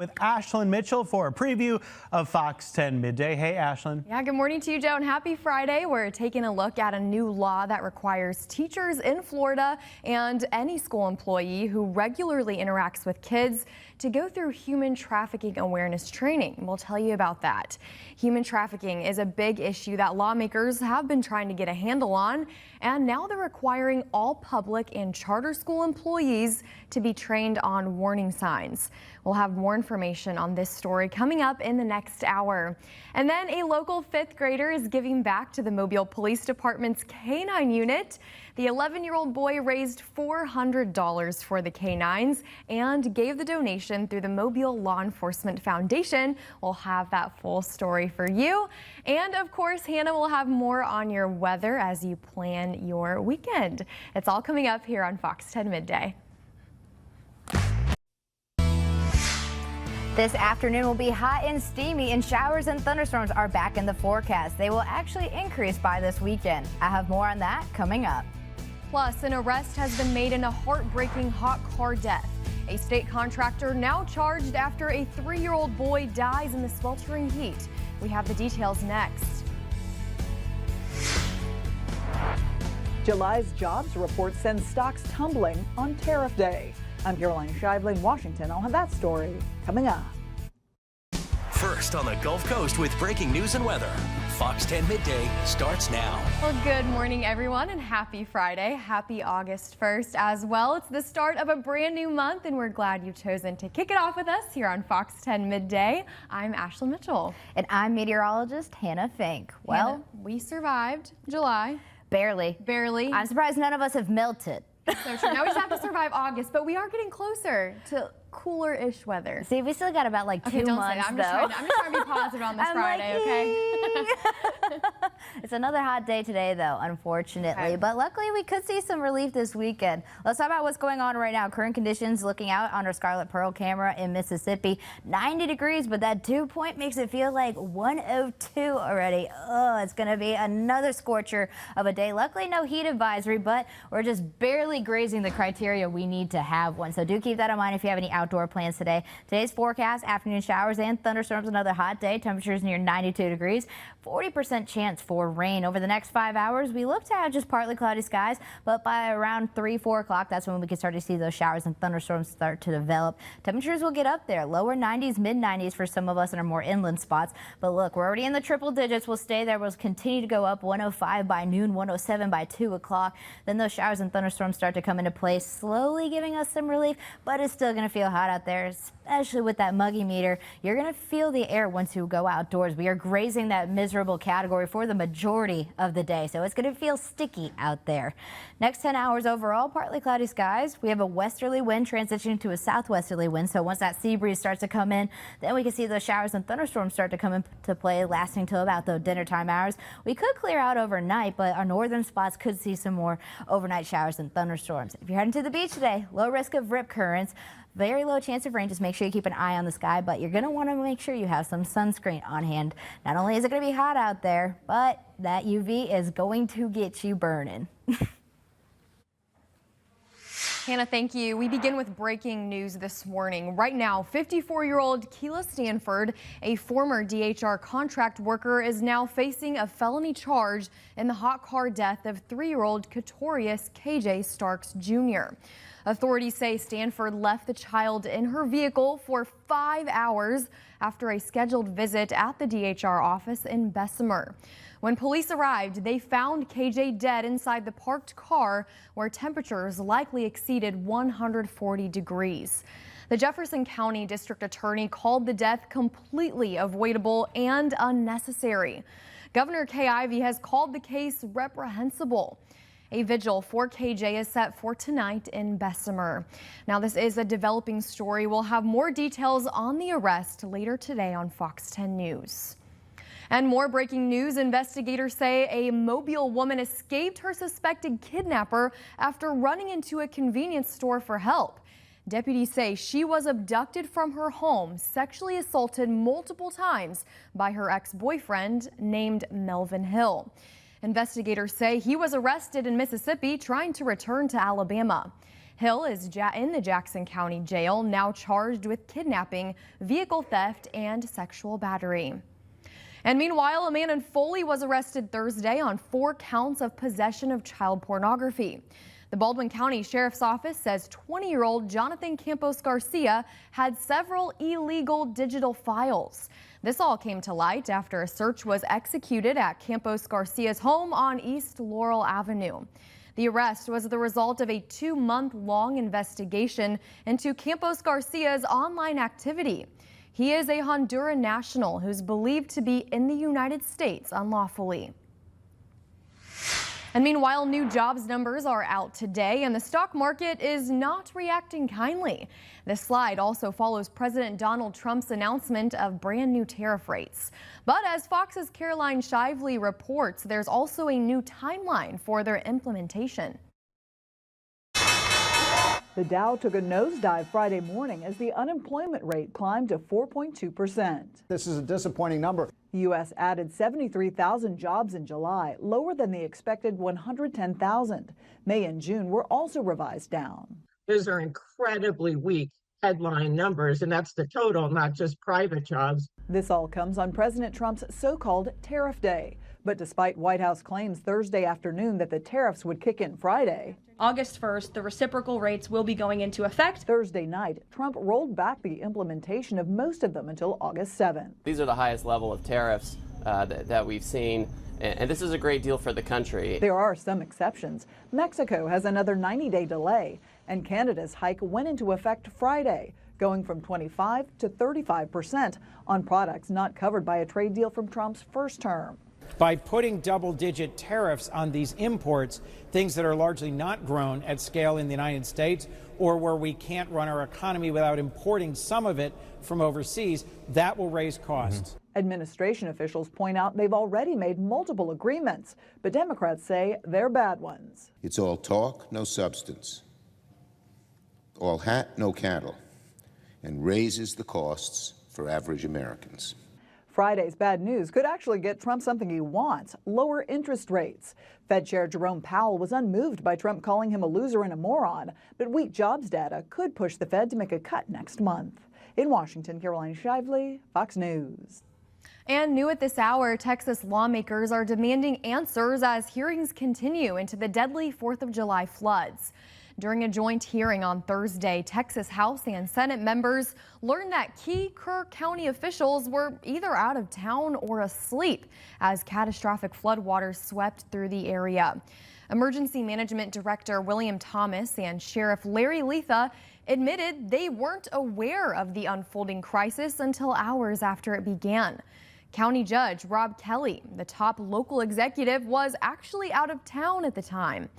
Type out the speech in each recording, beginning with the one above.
With Ashlyn Mitchell for a preview of Fox 10 Midday. Hey, Ashlyn. Yeah, good morning to you, Joe, and happy Friday. We're taking a look at a new law that requires teachers in Florida and any school employee who regularly interacts with kids to go through human trafficking awareness training. We'll tell you about that. Human trafficking is a big issue that lawmakers have been trying to get a handle on, and now they're requiring all public and charter school employees to be trained on warning signs. We'll have more information on this story coming up in the next hour. And then a local fifth grader is giving back to the Mobile Police Department's K-9 unit. The 11-year-old boy raised $400 for the K-9s and gave the donation through the Mobile Law Enforcement Foundation. We'll have that full story for you. And of course, Hannah will have more on your weather as you plan your weekend. It's all coming up here on Fox 10 Midday. This afternoon will be hot and steamy, and showers and thunderstorms are back in the forecast. They will actually increase by this weekend. I have more on that coming up. Plus, an arrest has been made in a heartbreaking hot car death. A state contractor now charged after a 3-year-old boy dies in the sweltering heat. We have the details next. July's jobs report sends stocks tumbling on Tariff Day. I'm Caroline Shively in Washington. I'll have that story coming up. First on the Gulf Coast with breaking news and weather. Fox 10 Midday starts now. Well, good morning, everyone, and happy Friday. Happy August 1st as well. It's the start of a brand new month, and we're glad you've chosen to kick it off with us here on Fox 10 Midday. I'm Ashlyn Mitchell. And I'm meteorologist Hannah Fink. Well, Hannah, we survived July. Barely. Barely. I'm surprised none of us have melted. So true. Now we just have to survive August, but we are getting closer to cooler-ish weather. See, we still got about like 2 months, I'm though. I'm just trying to be positive on this Friday, okay? It's another hot day today, though, unfortunately. Okay. But luckily, we could see some relief this weekend. Let's talk about what's going on right now. Current conditions, looking out on our Scarlet Pearl camera in Mississippi, 90 degrees, but that dew point makes it feel like 102 already. Oh, it's going to be another scorcher of a day. Luckily, no heat advisory, but we're just barely grazing the criteria we need to have one. So do keep that in mind if you have any outdoor plans today. Today's forecast, afternoon showers and thunderstorms, another hot day. Temperatures near 92 degrees, 40% chance for rain. Over the next 5 hours, we look to have just partly cloudy skies, but by around 3-4 o'clock, that's when we can start to see those showers and thunderstorms start to develop. Temperatures will get up there, lower 90s, mid 90s for some of us in our more inland spots. But look, we're already in the triple digits. We'll stay there. We'll continue to go up, 105 by noon, 107 by 2 o'clock. Then those showers and thunderstorms start to come into place, slowly giving us some relief, but it's still going to feel hot out there, especially with that muggy meter. You're going to feel the air once you go outdoors. We are grazing that miserable category for the majority of the day, so it's going to feel sticky out there. Next 10 hours overall, partly cloudy skies. We have a westerly wind transitioning to a southwesterly wind, so once that sea breeze starts to come in, then we can see those showers and thunderstorms start to come into play, lasting till about the dinner time hours. We could clear out overnight, but our northern spots could see some more overnight showers and thunderstorms. If you're heading to the beach today, low risk of rip currents. Very low chance of rain. Just make sure you keep an eye on the sky, but you're going to want to make sure you have some sunscreen on hand. Not only is it going to be hot out there, but that UV is going to get you burning. Hannah, thank you. We begin with breaking news this morning. Right now, 54-year-old Keela Stanford, a former DHR contract worker, is now facing a felony charge in the hot car death of 3-year-old Katorius KJ Starks Jr. Authorities say Stanford left the child in her vehicle for 5 hours after a scheduled visit at the DHR office in Bessemer. When police arrived, they found KJ dead inside the parked car where temperatures likely exceeded 140 degrees. The Jefferson County District Attorney called the death completely avoidable and unnecessary. Governor Kay Ivey has called the case reprehensible. A vigil for KJ is set for tonight in Bessemer. Now, this is a developing story. We'll have more details on the arrest later today on Fox 10 News. And more breaking news. Investigators say a Mobile woman escaped her suspected kidnapper after running into a convenience store for help. Deputies say she was abducted from her home, sexually assaulted multiple times by her ex-boyfriend named Melvin Hill. Investigators say he was arrested in Mississippi trying to return to Alabama. Hill is in the Jackson County Jail, now charged with kidnapping, vehicle theft, and sexual battery. And meanwhile, a man in Foley was arrested Thursday on 4 counts of possession of child pornography. The Baldwin County Sheriff's Office says 20-year-old Jonathan Campos Garcia had several illegal digital files. This all came to light after a search was executed at Campos Garcia's home on East Laurel Avenue. The arrest was the result of a 2-month-long investigation into Campos Garcia's online activity. He is a Honduran national who's believed to be in the United States unlawfully. And meanwhile, new jobs numbers are out today, and the stock market is not reacting kindly. This slide also follows President Donald Trump's announcement of brand new tariff rates. But as Fox's Caroline Shively reports, there's also a new timeline for their implementation. The Dow took a nosedive Friday morning as the unemployment rate climbed to 4.2%. This is a disappointing number. The U.S. added 73,000 jobs in July, lower than the expected 110,000. May and June were also revised down. Those are incredibly weak headline numbers, and that's the total, not just private jobs. This all comes on President Trump's so-called tariff day. But despite White House claims Thursday afternoon that the tariffs would kick in Friday, August 1st, the reciprocal rates will be going into effect. Thursday night, Trump rolled back the implementation of most of them until August 7th. These are the highest level of tariffs that we've seen, and this is a great deal for the country. There are some exceptions. Mexico has another 90-day delay, and Canada's hike went into effect Friday, going from 25% to 35% on products not covered by a trade deal from Trump's first term. By putting double-digit tariffs on these imports, things that are largely not grown at scale in the United States, or where we can't run our economy without importing some of it from overseas, that will raise costs. Administration officials point out they've already made multiple agreements, but Democrats say they're bad ones. It's all talk, no substance. All hat, no cattle, and raises the costs for average Americans. Friday's bad news could actually get Trump something he wants, lower interest rates. Fed Chair Jerome Powell was unmoved by Trump calling him a loser and a moron, but weak jobs data could push the Fed to make a cut next month. In Washington, Caroline Shively, Fox News. And new at this hour, Texas lawmakers are demanding answers as hearings continue into the deadly 4th of July floods. During a joint hearing on Thursday, Texas House and Senate members learned that key Kerr County officials were either out of town or asleep as catastrophic floodwaters swept through the area. Emergency Management Director William Thomas and Sheriff Larry Letha admitted they weren't aware of the unfolding crisis until hours after it began. County Judge Rob Kelly, the top local executive, was actually out of town at the time.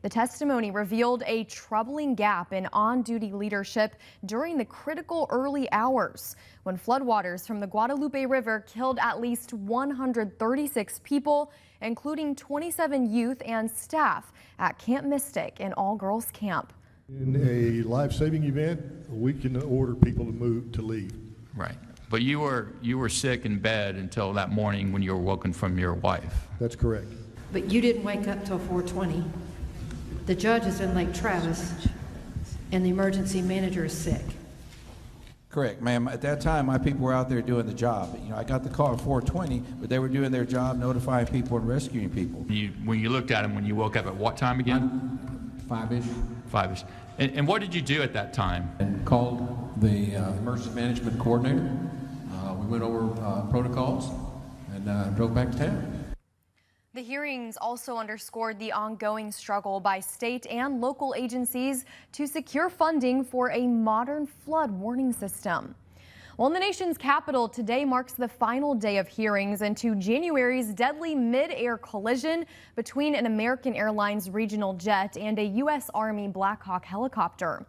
The testimony revealed a troubling gap in on-duty leadership during the critical early hours when floodwaters from the Guadalupe River killed at least 136 people, including 27 youth and staff at Camp Mystic, an all-girls camp. In a life-saving event, we can order people to leave. Right. But you were sick in bed until that morning when you were woken from your wife. That's correct. But you didn't wake up till 4:20. The judge is in Lake Travis, and the emergency manager is sick. Correct, ma'am. At that time, my people were out there doing the job. You know, I got the call at 4:20, but they were doing their job, notifying people and rescuing people. When you looked at him, when you woke up at what time again? 5-ish. 5-ish. And what did you do at that time? And called the emergency management coordinator. We went over protocols and drove back to town. The hearings also underscored the ongoing struggle by state and local agencies to secure funding for a modern flood warning system. Well, in the nation's capital, today marks the final day of hearings into January's deadly mid-air collision between an American Airlines regional jet and a U.S. Army Black Hawk helicopter.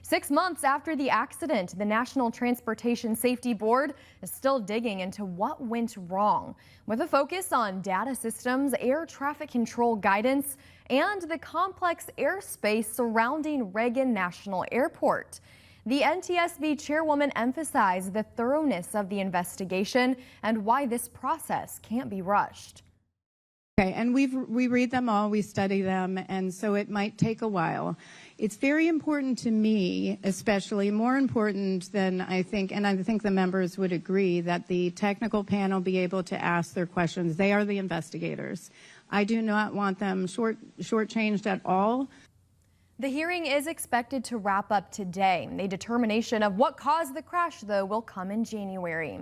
6 months after the accident, the National Transportation Safety Board is still digging into what went wrong, with a focus on data systems, air traffic control guidance, and the complex airspace surrounding Reagan National Airport. The NTSB chairwoman emphasized the thoroughness of the investigation and why this process can't be rushed. Okay, and we read them all, we study them, and so it might take a while. It's very important to me, especially more important than I think, and I think the members would agree, that the technical panel be able to ask their questions. They are the investigators. I do not want them shortchanged at all. The hearing is expected to wrap up today. A determination of what caused the crash, though, will come in January.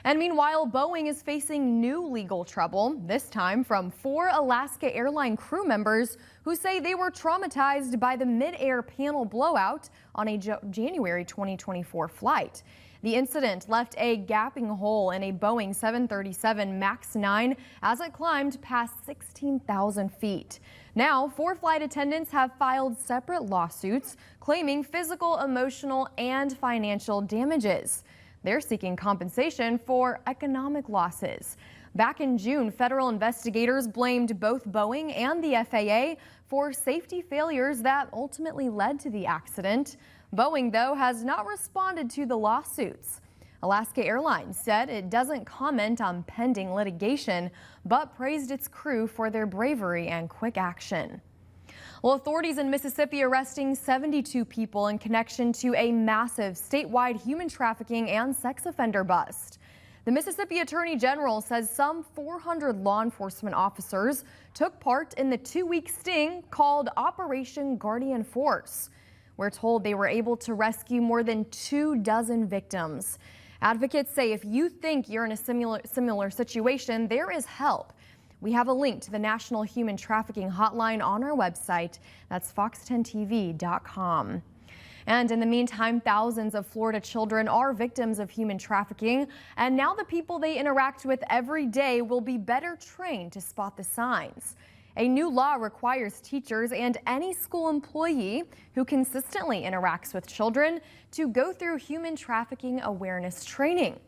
And meanwhile, Boeing is facing new legal trouble, this time from 4 Alaska Airlines crew members who say they were traumatized by the mid-air panel blowout on a January 2024 flight. The incident left a gaping hole in a Boeing 737 MAX 9 as it climbed past 16,000 feet. Now, 4 flight attendants have filed separate lawsuits claiming physical, emotional, and financial damages. They're seeking compensation for economic losses. Back in June, federal investigators blamed both Boeing and the FAA for safety failures that ultimately led to the accident. Boeing, though, has not responded to the lawsuits. Alaska Airlines said it doesn't comment on pending litigation, but praised its crew for their bravery and quick action. Well, authorities in Mississippi arresting 72 people in connection to a massive statewide human trafficking and sex offender bust. The Mississippi Attorney General says some 400 law enforcement officers took part in the 2-week sting called Operation Guardian Force. We're told they were able to rescue more than 24 victims. Advocates say if you think you're in a similar situation, there is help. We have a link to the National Human Trafficking Hotline on our website. That's fox10tv.com. And in the meantime, thousands of Florida children are victims of human trafficking. And now the people they interact with every day will be better trained to spot the signs. A new law requires teachers and any school employee who consistently interacts with children to go through human trafficking awareness training.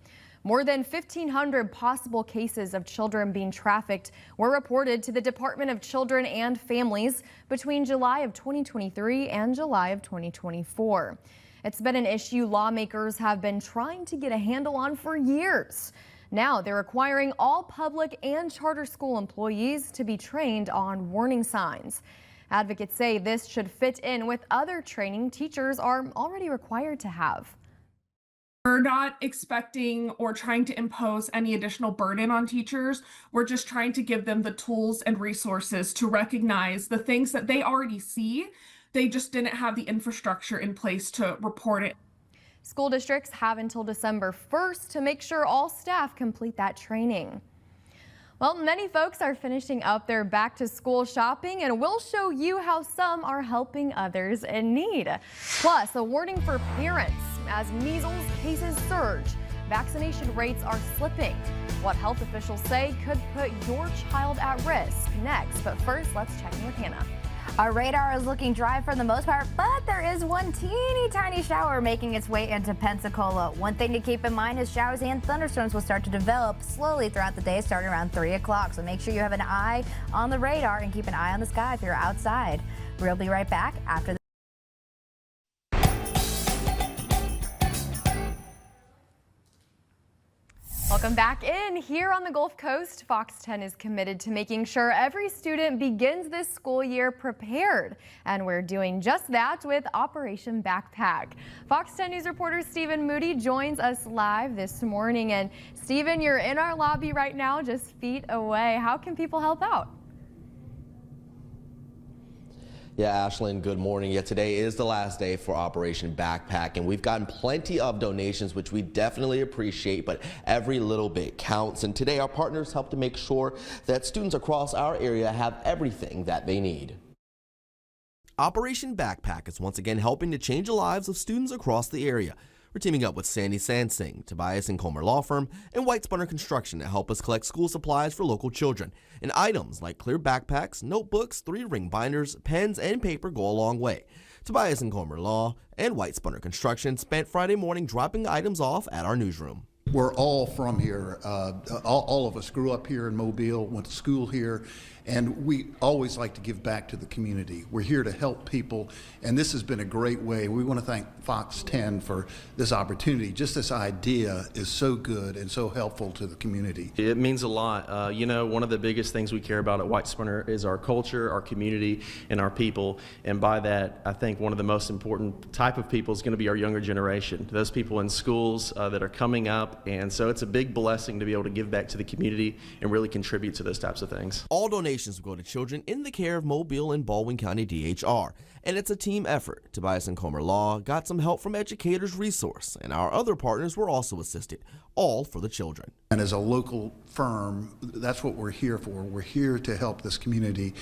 More than 1,500 possible cases of children being trafficked were reported to the Department of Children and Families between July of 2023 and July of 2024. It's been an issue lawmakers have been trying to get a handle on for years. Now they're requiring all public and charter school employees to be trained on warning signs. Advocates say this should fit in with other training teachers are already required to have. We're not expecting or trying to impose any additional burden on teachers. We're just trying to give them the tools and resources to recognize the things that they already see. They just didn't have the infrastructure in place to report it. School districts have until December 1st to make sure all staff complete that training. Well, many folks are finishing up their back to school shopping, and we'll show you how some are helping others in need. Plus, a warning for parents as measles cases surge. Vaccination rates are slipping. What health officials say could put your child at risk. Next, but first, let's check in with Hannah. Our radar is looking dry for the most part, but there is one teeny tiny shower making its way into Pensacola. One thing to keep in mind is showers and thunderstorms will start to develop slowly throughout the day, starting around 3 o'clock. So make sure you have an eye on the radar and keep an eye on the sky if you're outside. We'll be right back after this. Welcome back in. Here on the Gulf Coast, Fox 10 is committed to making sure every student begins this school year prepared. And we're doing just that with Operation Backpack. Fox 10 News reporter Stephen Moody joins us live this morning. And Stephen, you're in our lobby right now, just feet away. How can people help out? Yeah, Ashlyn, good morning. Yeah, today is the last day for Operation Backpack, and we've gotten plenty of donations, which we definitely appreciate, but every little bit counts. And today our partners help to make sure that students across our area have everything that they need. Operation Backpack is once again helping to change the lives of students across the area. We're teaming up with Sandy Sansing, Tobias & Comer Law Firm, and White Spunner Construction to help us collect school supplies for local children. And items like clear backpacks, notebooks, 3-ring binders, pens, and paper go a long way. Tobias & Comer Law and White Spunner Construction spent Friday morning dropping items off at our newsroom. we're all from here. All of us grew up here in Mobile, went to school here, and we always like to give back to the community. We're here to help people, and this has been a great way. We want to thank Fox 10 for this opportunity. Just this idea is so good and so helpful to the community. It means a lot. You know, one of the biggest things we care about at White Sprinter is our culture, our community, and our people. And by that, I think one of the most important type of people is going to be our younger generation, those people in schools that are coming up. And so it's a big blessing to be able to give back to the community and really contribute to those types of things. All donations will go to children in the care of Mobile and Baldwin County DHR. And it's a team effort. Tobias and Comer Law got some help from Educators Resource, and our other partners were also assisted, all for the children. And as a local firm, that's what we're here for. We're here to help this community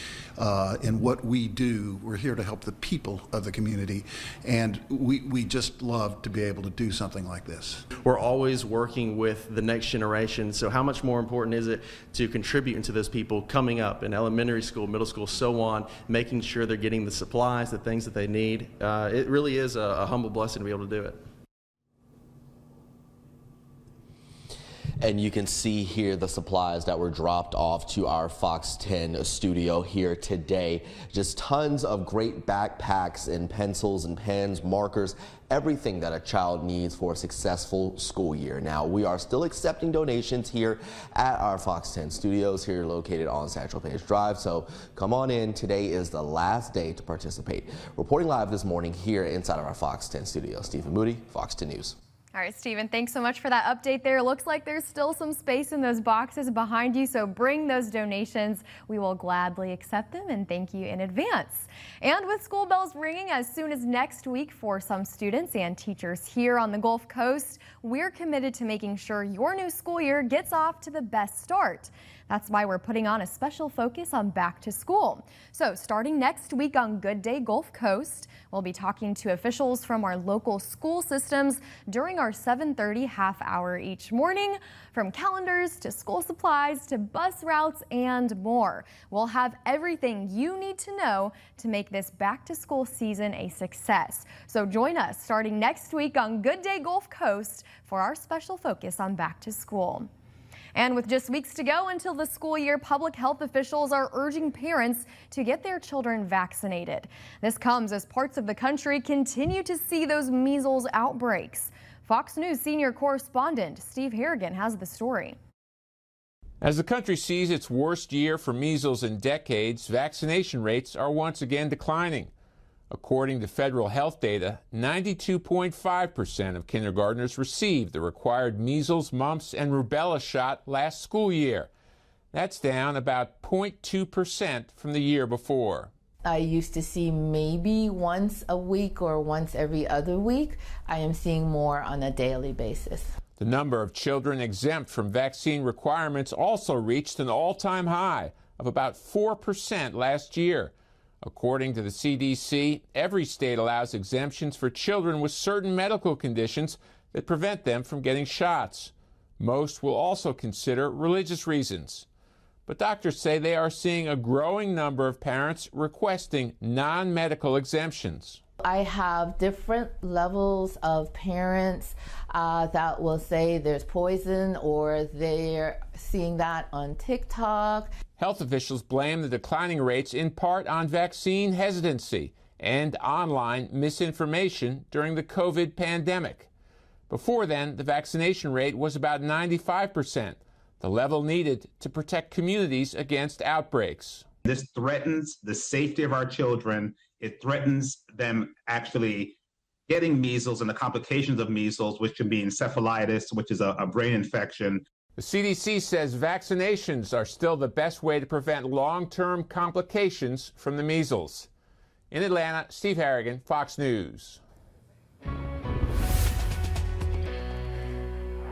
in what we do. We're here to help the people of the community, and we just love to be able to do something like this. We're always working with the next generation, so how much more important is it to contribute into those people coming up in elementary school, middle school, so on, making sure they're getting the supplies, the things that they need. It really is a humble blessing to be able to do it. And you can see here the supplies that were dropped off to our Fox 10 studio here today. Just tons of great backpacks and pencils and pens, markers, everything that a child needs for a successful school year. Now, we are still accepting donations here at our Fox 10 studios here located on Satchel Paige Drive. So come on in. Today is the last day to participate. Reporting live this morning here inside of our Fox 10 studio, Stephen Moody, Fox 10 News. All right, Stephen, thanks so much for that update there. Looks like there's still some space in those boxes behind you, so bring those donations. We will gladly accept them and thank you in advance. And with school bells ringing as soon as next week for some students and teachers here on the Gulf Coast, we're committed to making sure your new school year gets off to the best start. That's why we're putting on a special focus on back to school. So starting next week on Good Day Gulf Coast, we'll be talking to officials from our local school systems during our 7:30 half hour each morning, from calendars to school supplies to bus routes and more. We'll have everything you need to know to make this back to school season a success. So join us starting next week on Good Day Gulf Coast for our special focus on back to school. And with just weeks to go until the school year, public health officials are urging parents to get their children vaccinated. This comes as parts of the country continue to see those measles outbreaks. Fox News senior correspondent Steve Harrigan has the story. As the country sees its worst year for measles in decades, vaccination rates are once again declining. According to federal health data, 92.5% of kindergartners received the required measles, mumps, and rubella shot last school year. That's down about 0.2% from the year before. I used to see maybe once a week or once every other week. I am seeing more on a daily basis. The number of children exempt from vaccine requirements also reached an all-time high of about 4% last year. According to the CDC, every state allows exemptions for children with certain medical conditions that prevent them from getting shots. Most will also consider religious reasons. But doctors say they are seeing a growing number of parents requesting non-medical exemptions. I have different levels of parents that will say there's poison or they're seeing that on TikTok. Health officials blame the declining rates in part on vaccine hesitancy and online misinformation during the COVID pandemic. Before then, the vaccination rate was about 95%, the level needed to protect communities against outbreaks. This threatens the safety of our children. It threatens them actually getting measles and the complications of measles, which can be encephalitis, which is a brain infection. The CDC says vaccinations are still the best way to prevent long-term complications from the measles. In Atlanta, Steve Harrigan, Fox News.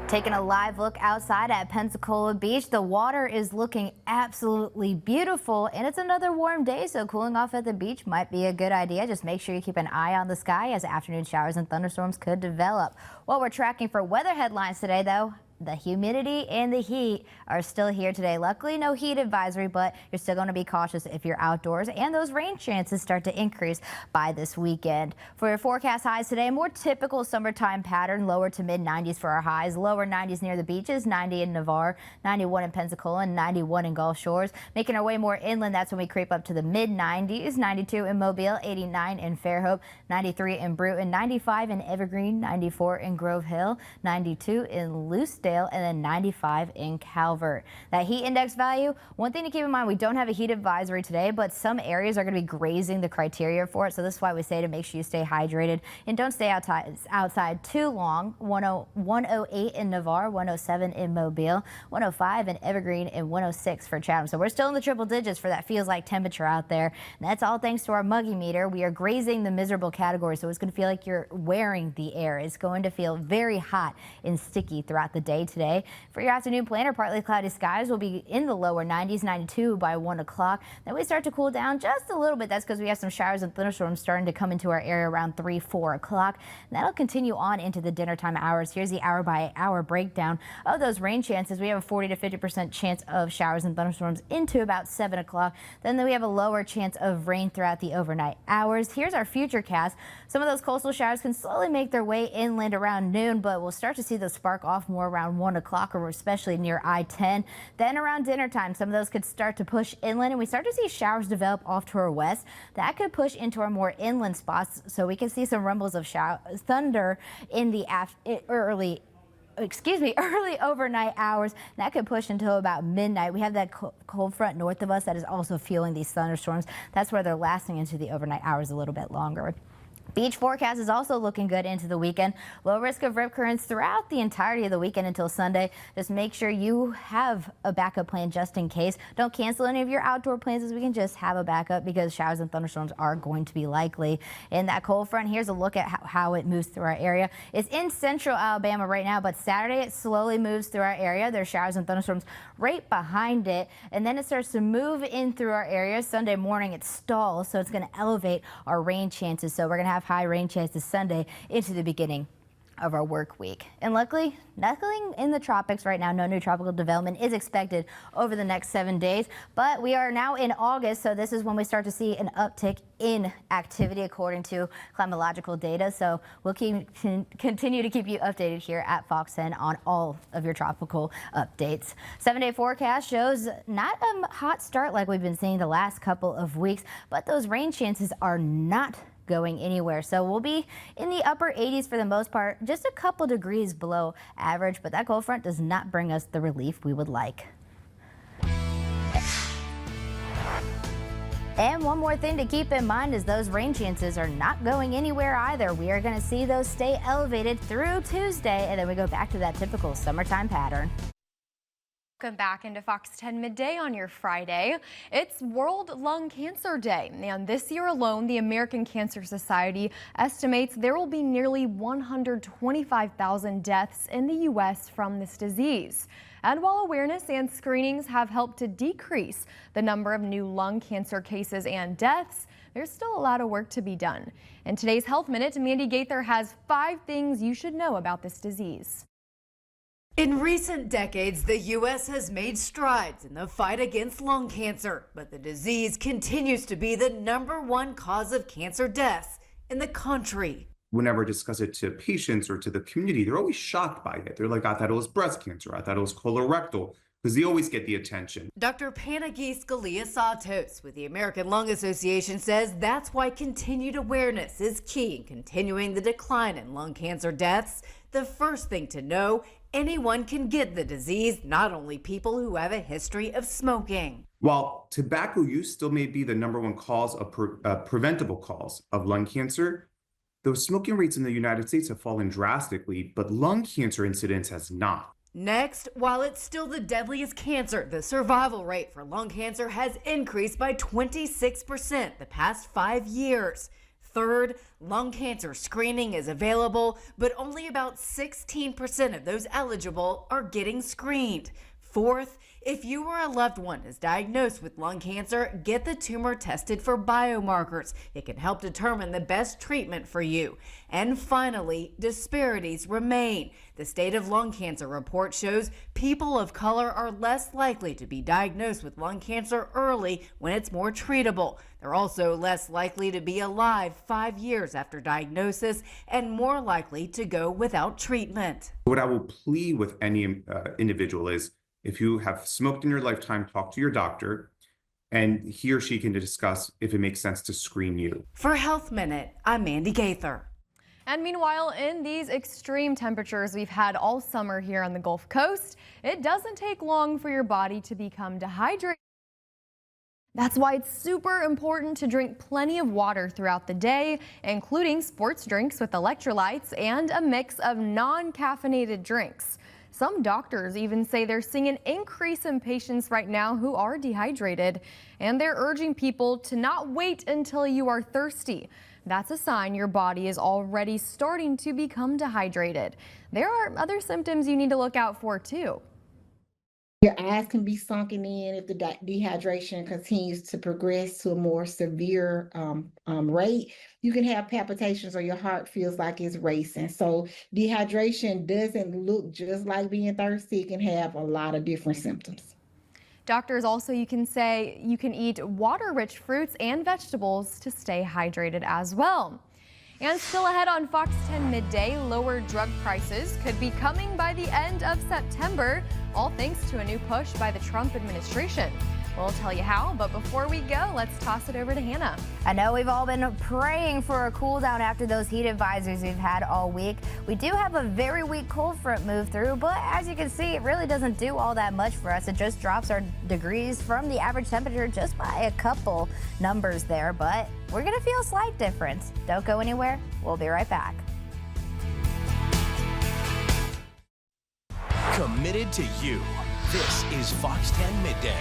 Taking a live look outside at Pensacola Beach, the water is looking absolutely beautiful, and it's another warm day, so cooling off at the beach might be a good idea. Just make sure you keep an eye on the sky as afternoon showers and thunderstorms could develop. What we're tracking for weather headlines today, though, the humidity and the heat are still here today. Luckily, no heat advisory, but you're still going to be cautious if you're outdoors, and those rain chances start to increase by this weekend. For your forecast highs today, a more typical summertime pattern, lower to mid 90s for our highs, lower 90s near the beaches, 90 in Navarre, 91 in Pensacola, and 91 in Gulf Shores. Making our way more inland, that's when we creep up to the mid 90s, 92 in Mobile, 89 in Fairhope, 93 in Bruton, 95 in Evergreen, 94 in Grove Hill, 92 in Lucedale, and then 95 in Calvert. That heat index value, one thing to keep in mind, we don't have a heat advisory today, but some areas are going to be grazing the criteria for it. So this is why we say to make sure you stay hydrated and don't stay outside too long. 108 in Navarre, 107 in Mobile, 105 in Evergreen, and 106 for Chatham. So we're still in the triple digits for that feels like temperature out there. And that's all thanks to our muggy meter. We are grazing the miserable category, so it's going to feel like you're wearing the air. It's going to feel very hot and sticky throughout the day today. For your afternoon planner, partly cloudy skies will be in the lower 90s, 92 by 1 o'clock. Then we start to cool down just a little bit. That's because we have some showers and thunderstorms starting to come into our area around 3, 4 o'clock. And that'll continue on into the dinner time hours. Here's the hour by hour breakdown of those rain chances. We have a 40 to 50% chance of showers and thunderstorms into about 7 o'clock. Then we have a lower chance of rain throughout the overnight hours. Here's our future cast. Some of those coastal showers can slowly make their way inland around noon, but we'll start to see those spark off more around 1 o'clock, or especially near I-10. Then around dinner time, some of those could start to push inland, and we start to see showers develop off to our west. That could push into our more inland spots, so we can see some rumbles of thunder in the early overnight hours. That could push until about midnight. We have that cold front north of us that is also fueling these thunderstorms. That's where they're lasting into the overnight hours a little bit longer. Beach forecast is also looking good into the weekend. Low risk of rip currents throughout the entirety of the weekend until Sunday. Just make sure you have a backup plan just in case. Don't cancel any of your outdoor plans as we can just have a backup because showers and thunderstorms are going to be likely. In that cold front, here's a look at how it moves through our area. It's in central Alabama right now, but Saturday it slowly moves through our area. There's showers and thunderstorms right behind it, and then it starts to move in through our area. Sunday morning it stalls, so it's going to elevate our rain chances. So we're going to have high rain chances Sunday into the beginning of our work week. And luckily, nothing in the tropics right now. No new tropical development is expected over the next 7 days. But we are now in August, so this is when we start to see an uptick in activity according to climatological data. So we'll continue to keep you updated here at Fox 10 on all of your tropical updates. 7-day forecast shows not a hot start like we've been seeing the last couple of weeks, but those rain chances are not going anywhere. So we'll be in the upper 80s for the most part, just a couple degrees below average, but that cold front does not bring us the relief we would like. And one more thing to keep in mind is those rain chances are not going anywhere either. We are going to see those stay elevated through Tuesday, and then we go back to that typical summertime pattern. Welcome back into Fox 10 Midday on your Friday. It's World Lung Cancer Day, and this year alone, the American Cancer Society estimates there will be nearly 125,000 deaths in the U.S. from this disease. And while awareness and screenings have helped to decrease the number of new lung cancer cases and deaths, there's still a lot of work to be done. In today's Health Minute, Mandy Gaither has 5 things you should know about this disease. In recent decades, the U.S. has made strides in the fight against lung cancer, but the disease continues to be the #1 cause of cancer deaths in the country. Whenever I discuss it to patients or to the community, they're always shocked by it. They're like, I thought it was breast cancer. I thought it was colorectal, because they always get the attention. Dr. Panagi Scalia-Santos with the American Lung Association says that's why continued awareness is key in continuing the decline in lung cancer deaths. The first thing to know, anyone can get the disease, not only people who have a history of smoking. While tobacco use still may be the #1 cause of preventable cause of lung cancer, those smoking rates in the United States have fallen drastically, but lung cancer incidence has not. Next, while it's still the deadliest cancer, the survival rate for lung cancer has increased by 26% the past 5 years. Third, lung cancer screening is available, but only about 16% of those eligible are getting screened. Fourth, if you or a loved one is diagnosed with lung cancer, get the tumor tested for biomarkers. It can help determine the best treatment for you. And finally, disparities remain. The State of Lung Cancer report shows people of color are less likely to be diagnosed with lung cancer early when it's more treatable. They're also less likely to be alive 5 years after diagnosis and more likely to go without treatment. What I will plead with any individual is, if you have smoked in your lifetime, talk to your doctor, and he or she can discuss if it makes sense to screen you. For Health Minute, I'm Mandy Gaither. And meanwhile, in these extreme temperatures we've had all summer here on the Gulf Coast, it doesn't take long for your body to become dehydrated. That's why it's super important to drink plenty of water throughout the day, including sports drinks with electrolytes and a mix of non-caffeinated drinks. Some doctors even say they're seeing an increase in patients right now who are dehydrated, and they're urging people to not wait until you are thirsty. That's a sign your body is already starting to become dehydrated. There are other symptoms you need to look out for too. Your eyes can be sunken in if the dehydration continues to progress to a more severe rate. You can have palpitations or your heart feels like it's racing. So dehydration doesn't look just like being thirsty. It can have a lot of different symptoms. Doctors also, you can eat water-rich fruits and vegetables to stay hydrated as well. And still ahead on Fox 10 Midday, lower drug prices could be coming by the end of September, all thanks to a new push by the Trump administration. We'll tell you how, but before we go, let's toss it over to Hannah. I know we've all been praying for a cool down after those heat advisories we've had all week. We do have a very weak cold front move through, but as you can see, it really doesn't do all that much for us. It just drops our degrees from the average temperature just by a couple numbers there, but we're going to feel a slight difference. Don't go anywhere. We'll be right back. Committed to you. This is Fox 10 Midday.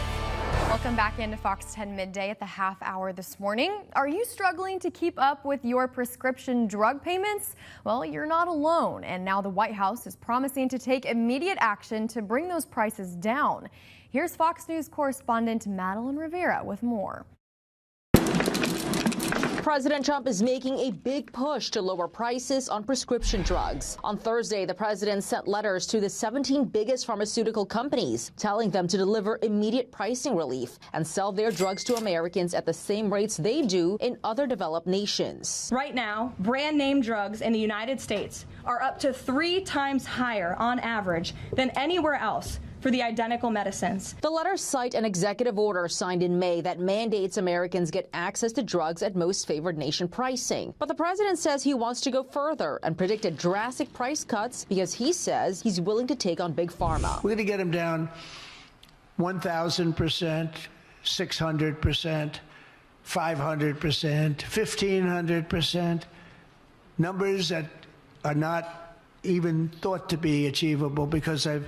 Welcome back into Fox 10 Midday at the half hour this morning. Are you struggling to keep up with your prescription drug payments? Well, you're not alone, and now the White House is promising to take immediate action to bring those prices down. Here's Fox News correspondent Madeline Rivera with more. President Trump is making a big push to lower prices on prescription drugs. On Thursday, the president sent letters to the 17 biggest pharmaceutical companies, telling them to deliver immediate pricing relief and sell their drugs to Americans at the same rates they do in other developed nations. Right now, brand name drugs in the United States are up to 3 times higher on average than anywhere else for the identical medicines. The letters cite an executive order signed in May that mandates Americans get access to drugs at most favored nation pricing. But the president says he wants to go further and predicted drastic price cuts because he says he's willing to take on big pharma. We're going to get them down 1,000%, 600%, 500%, 1,500%, numbers that are not even thought to be achievable because I've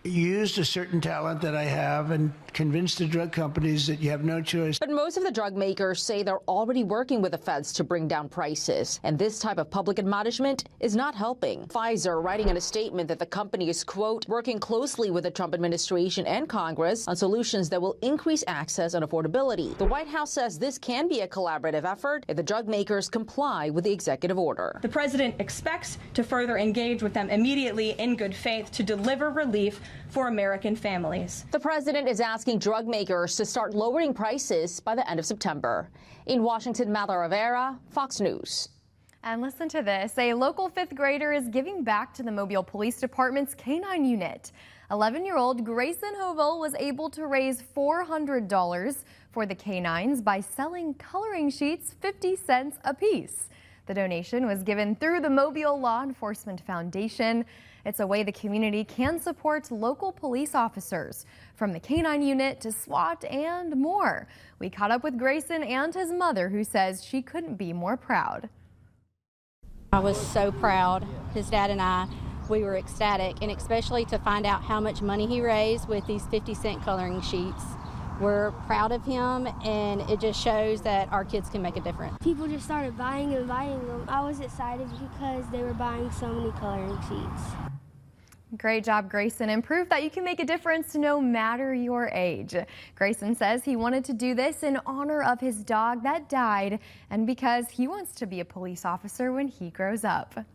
used a certain talent that I have and convinced the drug companies that you have no choice. But most of the drug makers say they're already working with the feds to bring down prices, and this type of public admonishment is not helping. Pfizer writing in a statement that the company is, quote, working closely with the Trump administration and Congress on solutions that will increase access and affordability. The White House says this can be a collaborative effort if the drug makers comply with the executive order. The president expects to further engage with them immediately in good faith to deliver relief for American families. The president is asking drug makers to start lowering prices by the end of September. In Washington, Madeline Rivera, Fox News. And listen to this. A local 5th grader is giving back to the Mobile Police Department's K-9 unit. 11-year-old Grayson Hovell was able to raise $400 for the K-9s by selling coloring sheets 50 cents a piece. The donation was given through the Mobile Law Enforcement Foundation. It's a way the community can support local police officers, from the K-9 unit to SWAT and more. We caught up with Grayson and his mother, who says she couldn't be more proud. I was so proud. His dad and I, we were ecstatic, and especially to find out how much money he raised with these 50-cent coloring sheets. We're proud of him, and it just shows that our kids can make a difference. People just started buying and buying them. I was excited because they were buying so many coloring sheets. Great job, Grayson, and proof that you can make a difference no matter your age. Grayson says he wanted to do this in honor of his dog that died and because he wants to be a police officer when he grows up.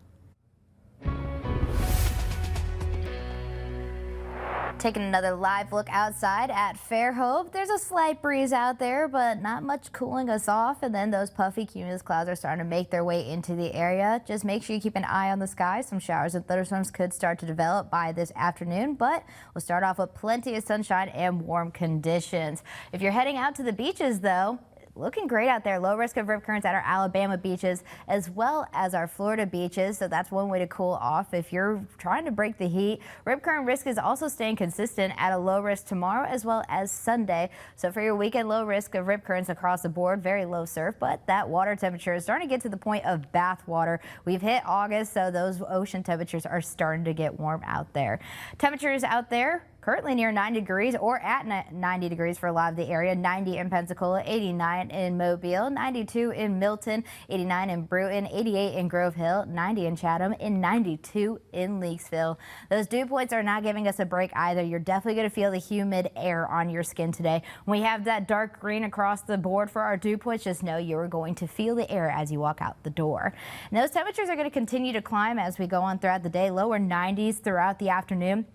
Taking another live look outside at Fairhope. There's a slight breeze out there, but not much cooling us off. And then those puffy cumulus clouds are starting to make their way into the area. Just make sure you keep an eye on the sky. Some showers and thunderstorms could start to develop by this afternoon, but we'll start off with plenty of sunshine and warm conditions. If you're heading out to the beaches, though, looking great out there. Low risk of rip currents at our Alabama beaches as well as our Florida beaches. So that's one way to cool off if you're trying to break the heat. Rip current risk is also staying consistent at a low risk tomorrow as well as Sunday. So for your weekend, low risk of rip currents across the board, very low surf, but that water temperature is starting to get to the point of bath water. We've hit August, so those ocean temperatures are starting to get warm out there. Temperatures out there currently near 90 degrees or at 90 degrees for a lot of the area. 90 in Pensacola, 89 in Mobile, 92 in Milton, 89 in Bruton, 88 in Grove Hill, 90 in Chatham, and 92 in Leakesville. Those dew points are not giving us a break either. You're definitely going to feel the humid air on your skin today. When we have that dark green across the board for our dew points, just know you're going to feel the air as you walk out the door. And those temperatures are going to continue to climb as we go on throughout the day. Lower 90s throughout the afternoon.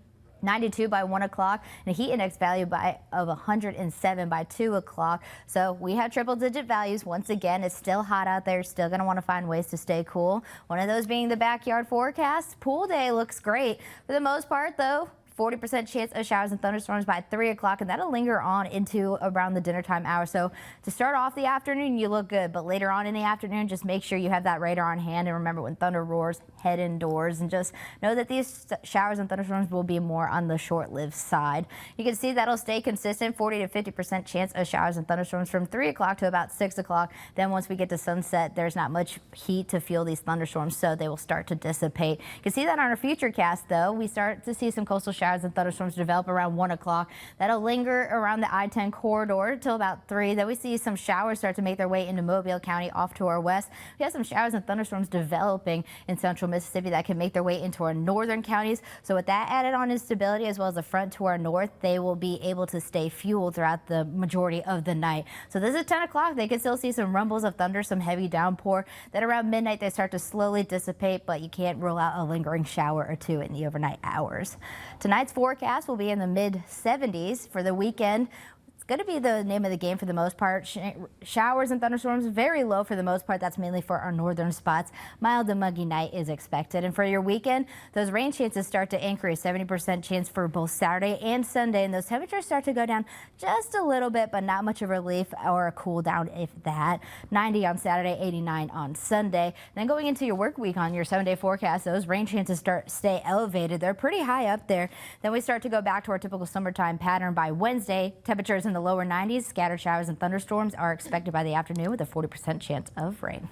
92 by 1 o'clock and a heat index value of 107 by 2 o'clock. So we have triple digit values. Once again, it's still hot out there. Still going to want to find ways to stay cool. One of those being the backyard forecast. Pool day looks great. For the most part, though, 40% chance of showers and thunderstorms by 3 o'clock, and that'll linger on into around the dinner time hour. So to start off the afternoon, you look good, but later on in the afternoon, just make sure you have that radar on hand. And remember, when thunder roars, head indoors, and just know that these showers and thunderstorms will be more on the short-lived side. You can see that'll stay consistent, 40 to 50% chance of showers and thunderstorms from 3 o'clock to about 6 o'clock. Then once we get to sunset, there's not much heat to fuel these thunderstorms, so they will start to dissipate. You can see that on our future cast, though. We start to see some coastal showers and thunderstorms develop around 1 o'clock. That'll linger around the I-10 corridor till about 3. Then we see some showers start to make their way into Mobile County off to our west. We have some showers and thunderstorms developing in central Mississippi that can make their way into our northern counties. So with that added on instability as well as the front to our north, they will be able to stay fueled throughout the majority of the night. So this is 10 o'clock. They can still see some rumbles of thunder, some heavy downpour. Then around midnight, they start to slowly dissipate, but you can't rule out a lingering shower or two in the overnight hours. Tonight's forecast will be in the mid-70s for the weekend. It's going to be the name of the game for the most part. Showers and thunderstorms very low for the most part. That's mainly for our northern spots. Mild to muggy night is expected. And for your weekend, those rain chances start to increase. 70% chance for both Saturday and Sunday. And those temperatures start to go down just a little bit, but not much of a relief or a cool down if that. 90 on Saturday, 89 on Sunday. And then going into your work week on your 7-day forecast, those rain chances stay elevated. They're pretty high up there. Then we start to go back to our typical summertime pattern by Wednesday. Temperatures in the lower 90s. Scattered showers and thunderstorms are expected by the afternoon with a 40% chance of rain.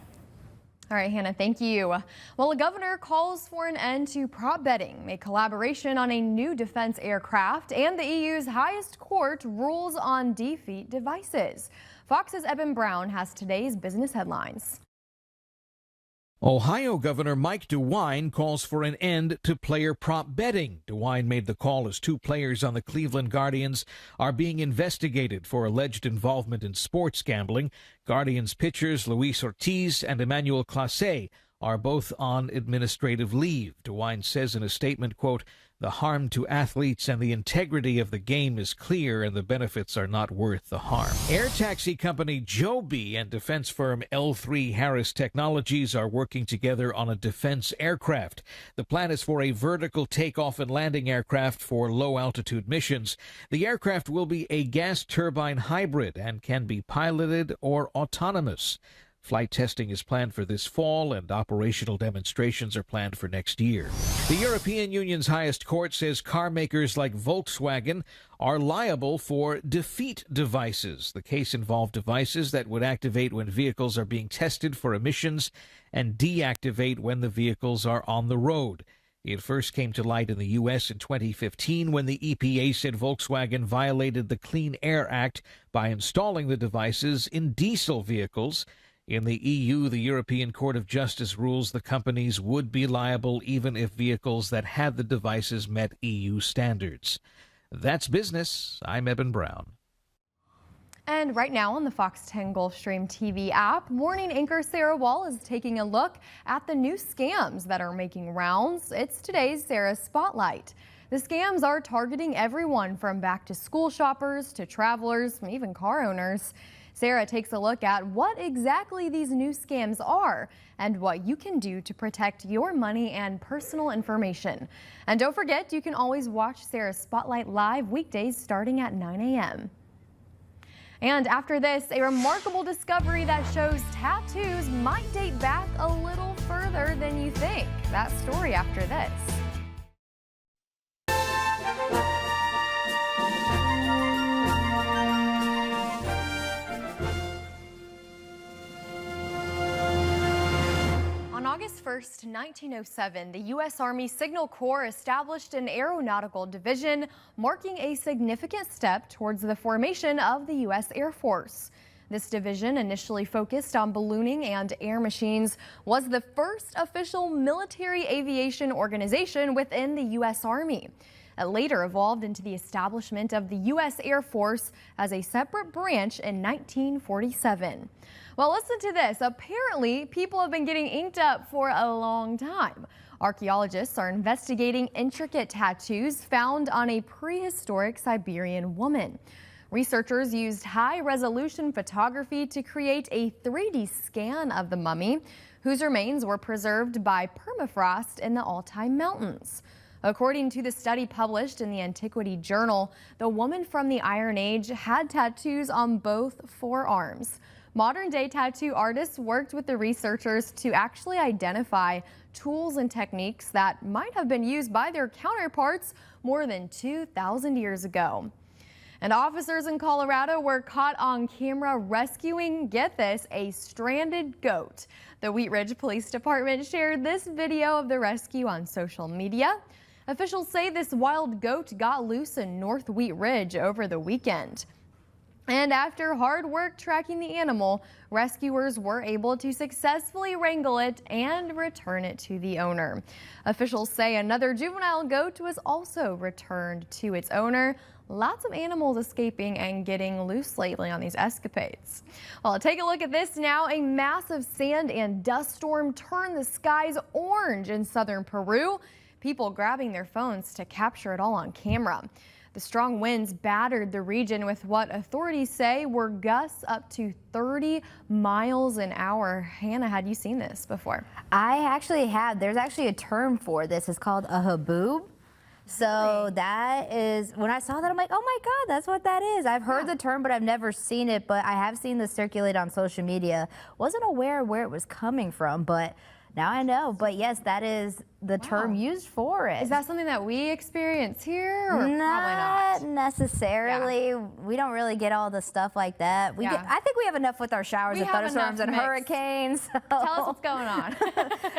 All right, Hannah, thank you. Well, a governor calls for an end to prop betting. A collaboration on a new defense aircraft and the EU's highest court rules on defeat devices. Fox's Eben Brown has today's business headlines. Ohio Governor Mike DeWine calls for an end to player prop betting. DeWine made the call as 2 players on the Cleveland Guardians are being investigated for alleged involvement in sports gambling. Guardians pitchers Luis Ortiz and Emmanuel Clase are both on administrative leave. DeWine says in a statement, quote, "The harm to athletes and the integrity of the game is clear, and the benefits are not worth the harm." Air taxi company Joby and defense firm L3 Harris Technologies are working together on a defense aircraft. The plan is for a vertical takeoff and landing aircraft for low-altitude missions. The aircraft will be a gas turbine hybrid and can be piloted or autonomous. Flight testing is planned for this fall, and operational demonstrations are planned for next year. The European Union's highest court says car makers like Volkswagen are liable for defeat devices. The case involved devices that would activate when vehicles are being tested for emissions and deactivate when the vehicles are on the road. It first came to light in the U.S. in 2015 when the EPA said Volkswagen violated the Clean Air Act by installing the devices in diesel vehicles. In the EU, the European Court of Justice rules the companies would be liable even if vehicles that had the devices met EU standards. That's business. I'm Eben Brown. And right now on the Fox 10 Gulfstream TV app, morning anchor Sarah Wall is taking a look at the new scams that are making rounds. It's today's Sarah Spotlight. The scams are targeting everyone from back-to-school shoppers to travelers, even car owners. Sarah takes a look at what exactly these new scams are and what you can do to protect your money and personal information. And don't forget, you can always watch Sarah's Spotlight live weekdays starting at 9 a.m. And after this, a remarkable discovery that shows tattoos might date back a little further than you think. That story after this. On August 1st, 1907, the U.S. Army Signal Corps established an aeronautical division, marking a significant step towards the formation of the U.S. Air Force. This division, initially focused on ballooning and air machines, was the first official military aviation organization within the U.S. Army. It later evolved into the establishment of the U.S. Air Force as a separate branch in 1947. Well, listen to this. Apparently, people have been getting inked up for a long time. Archaeologists are investigating intricate tattoos found on a prehistoric Siberian woman. Researchers used high-resolution photography to create a 3D scan of the mummy, whose remains were preserved by permafrost in the Altai Mountains. According to the study published in the Antiquity Journal, the woman from the Iron Age had tattoos on both forearms. Modern-day tattoo artists worked with the researchers to actually identify tools and techniques that might have been used by their counterparts more than 2,000 years ago. And officers in Colorado were caught on camera rescuing, get this, a stranded goat. The Wheat Ridge Police Department shared this video of the rescue on social media. Officials say this wild goat got loose in North Wheat Ridge over the weekend. And after hard work tracking the animal, rescuers were able to successfully wrangle it and return it to the owner. Officials say another juvenile goat was also returned to its owner. Lots of animals escaping and getting loose lately on these escapades. Well, take a look at this now. A massive sand and dust storm turned the skies orange in southern Peru. People grabbing their phones to capture it all on camera. The strong winds battered the region with what authorities say were gusts up to 30 miles an hour. Hannah, had you seen this before? I actually have. There's actually a term for this. It's called a haboob. So that is, when I saw that, I'm like, oh my God, that's what that is. I've heard the term, but I've never seen it, but I have seen this circulate on social media. Wasn't aware where it was coming from, but now I know. But yes, that is the term used for it. Is that something that we experience here, or not probably not necessarily? Yeah. We don't really get all the stuff like that. I think we have enough with our showers and thunderstorms and hurricanes. So. Tell us what's going on.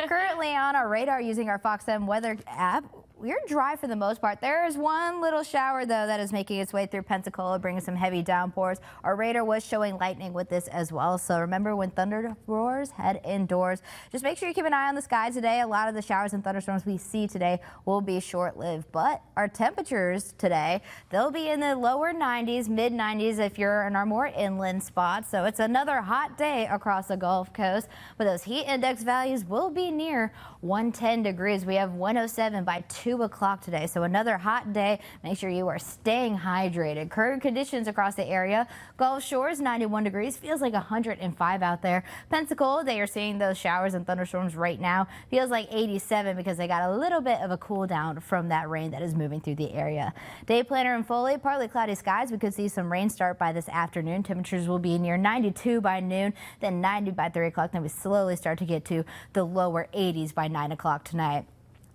Currently on our radar using our Fox 10 weather app, we're dry for the most part. There is one little shower, though, that is making its way through Pensacola, bringing some heavy downpours. Our radar was showing lightning with this as well. So remember, when thunder roars, head indoors. Just make sure you keep an eye on the sky today. A lot of the showers and thunderstorms we see today will be short-lived. But our temperatures today, they'll be in the lower 90s, mid-90s if you're in our more inland spots. So it's another hot day across the Gulf Coast. But those heat index values will be near 110 degrees. We have 107 by 2 o'clock today, so another hot day. Make sure you are staying hydrated. Current conditions across the area: Gulf Shores 91 degrees, feels like 105 out there. Pensacola, they are seeing those showers and thunderstorms right now, feels like 87 because they got a little bit of a cool down from that rain that is moving through the area. Day planner and Foley, partly cloudy skies. We could see some rain start by this afternoon. Temperatures will be near 92 by noon, then 90 by 3 o'clock. Then we slowly start to get to the lower 80s by 9 o'clock tonight.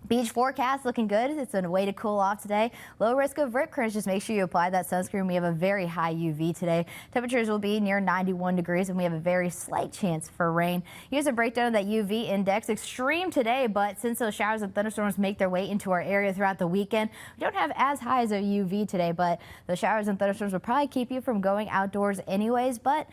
Beach forecast looking good. It's a way to cool off today. Low risk of rip currents. Just make sure you apply that sunscreen. We have a very high UV today. Temperatures will be near 91 degrees, and we have a very slight chance for rain. Here's a breakdown of that UV index. Extreme today, but since those showers and thunderstorms make their way into our area throughout the weekend, we don't have as high as a UV today, but the showers and thunderstorms will probably keep you from going outdoors anyways. But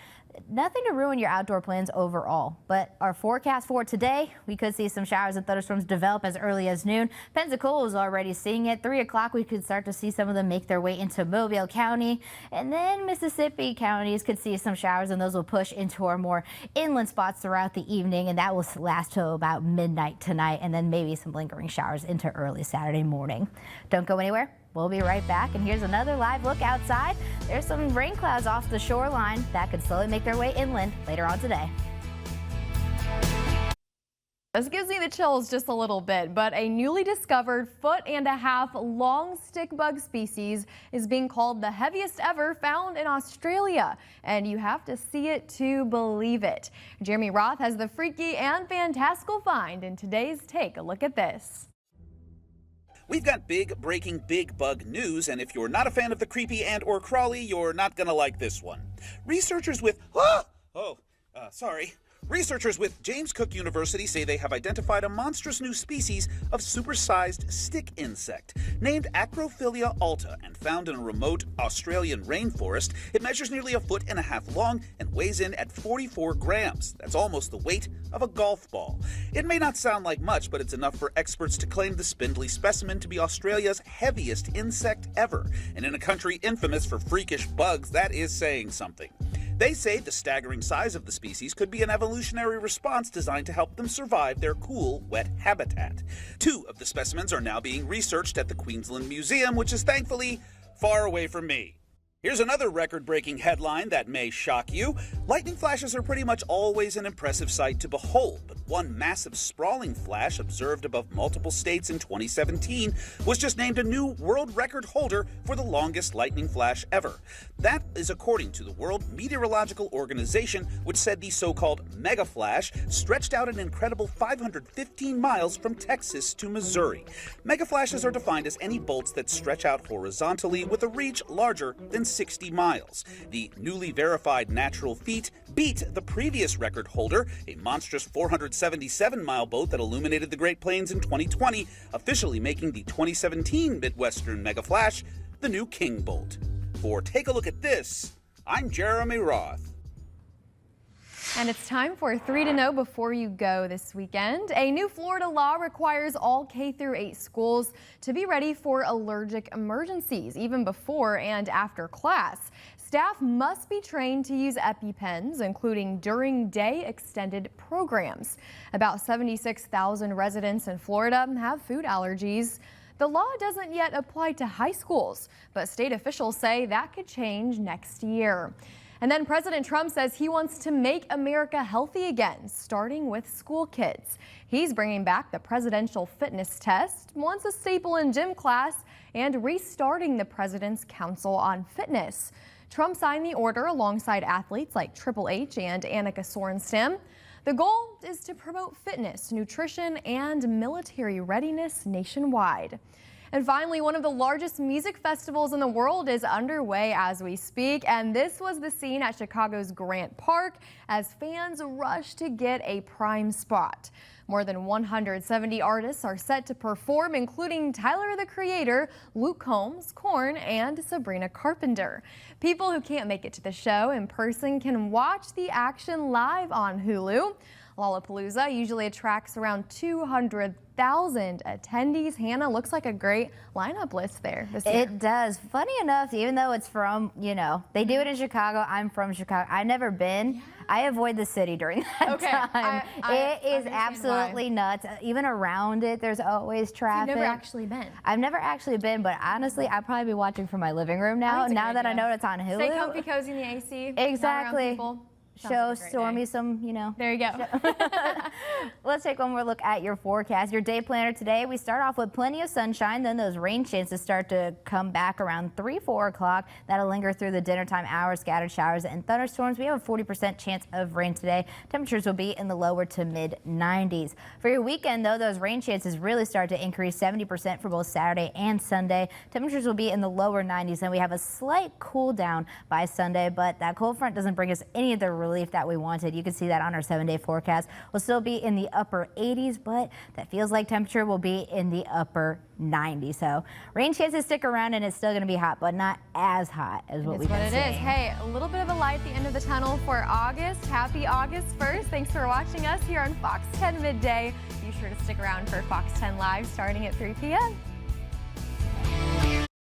Nothing to ruin your outdoor plans overall, but our forecast for today, we could see some showers and thunderstorms develop as early as noon. Pensacola is already seeing it. 3 o'clock, we could start to see some of them make their way into Mobile County, and then Mississippi counties could see some showers, and those will push into our more inland spots throughout the evening, and that will last till about midnight tonight, and then maybe some lingering showers into early Saturday morning. Don't go anywhere. We'll be right back, and here's another live look outside. There's some rain clouds off the shoreline that could slowly make their way inland later on today. This gives me the chills just a little bit, but a newly discovered 1.5 foot long stick bug species is being called the heaviest ever found in Australia, and you have to see it to believe it. Jeremy Roth has the freaky and fantastical find in today's Take a Look at This. We've got big breaking big bug news, and if you're not a fan of the creepy and or crawly, you're not gonna like this one. Researchers with Researchers with James Cook University say they have identified a monstrous new species of supersized stick insect named Acrophilia alta and found in a remote Australian rainforest. It measures nearly 1.5 feet long and weighs in at 44 grams. That's almost the weight of a golf ball. It may not sound like much, but it's enough for experts to claim the spindly specimen to be Australia's heaviest insect ever. And in a country infamous for freakish bugs, that is saying something. They say the staggering size of the species could be an evolutionary response designed to help them survive their cool, wet habitat. 2 of the specimens are now being researched at the Queensland Museum, which is thankfully far away from me. Here's another record-breaking headline that may shock you. Lightning flashes are pretty much always an impressive sight to behold, but one massive sprawling flash observed above multiple states in 2017 was just named a new world record holder for the longest lightning flash ever. That is according to the World Meteorological Organization, which said the so-called mega flash stretched out an incredible 515 miles from Texas to Missouri. Mega flashes are defined as any bolts that stretch out horizontally with a reach larger than 60 miles. The newly verified natural feat beat the previous record holder, a monstrous 477-mile boat that illuminated the Great Plains in 2020, officially making the 2017 Midwestern Mega Flash the new King Bolt. For Take a Look at This, I'm Jeremy Roth. And it's time for 3 to know before you go this weekend. A new Florida law requires all K-8 schools to be ready for allergic emergencies, even before and after class. Staff must be trained to use EpiPens, including during day extended programs. About 76,000 residents in Florida have food allergies. The law doesn't yet apply to high schools, but state officials say that could change next year. And then President Trump says he wants to make America healthy again, starting with school kids. He's bringing back the presidential fitness test, once a staple in gym class, and restarting the President's Council on Fitness. Trump signed the order alongside athletes like Triple H and Annika Sorenstam. The goal is to promote fitness, nutrition, and military readiness nationwide. And finally, one of the largest music festivals in the world is underway as we speak, and this was the scene at Chicago's Grant Park as fans rush to get a prime spot. More than 170 artists are set to perform, including Tyler, the Creator, Luke Combs, Korn, and Sabrina Carpenter. People who can't make it to the show in person can watch the action live on Hulu. Lollapalooza usually attracts around 200,000 attendees. Hannah, looks like a great lineup list there this year. It does. Funny enough, even though it's from, they do it in Chicago. I'm from Chicago. I've never been. Yeah. I avoid the city during that time. It is absolutely nuts. Even around it, there's always traffic. You've never actually been? I've never actually been, but honestly, I'll probably be watching from my living room now. Now that I know it's on Hulu. Stay comfy, cozy in the AC. Exactly. Show Stormy some, There you go. Let's take one more look at your forecast. Your day planner today, we start off with plenty of sunshine, then those rain chances start to come back around 3, 4 o'clock. That'll linger through the dinner time hours, scattered showers and thunderstorms. We have a 40% chance of rain today. Temperatures will be in the lower to mid 90s. For your weekend, though, those rain chances really start to increase, 70% for both Saturday and Sunday. Temperatures will be in the lower 90s, and we have a slight cool down by Sunday, but that cold front doesn't bring us any of the relief that we wanted. You can see that on our 7-day forecast. We'll still be in the upper 80s, but that feels like temperature will be in the upper 90s. So rain chances stick around, and it's still going to be hot, but not as hot as what we've been seeing. It is. Hey, a little bit of a light at the end of the tunnel for August. Happy August 1st. Thanks for watching us here on Fox 10 Midday. Be sure to stick around for Fox 10 Live starting at 3 p.m.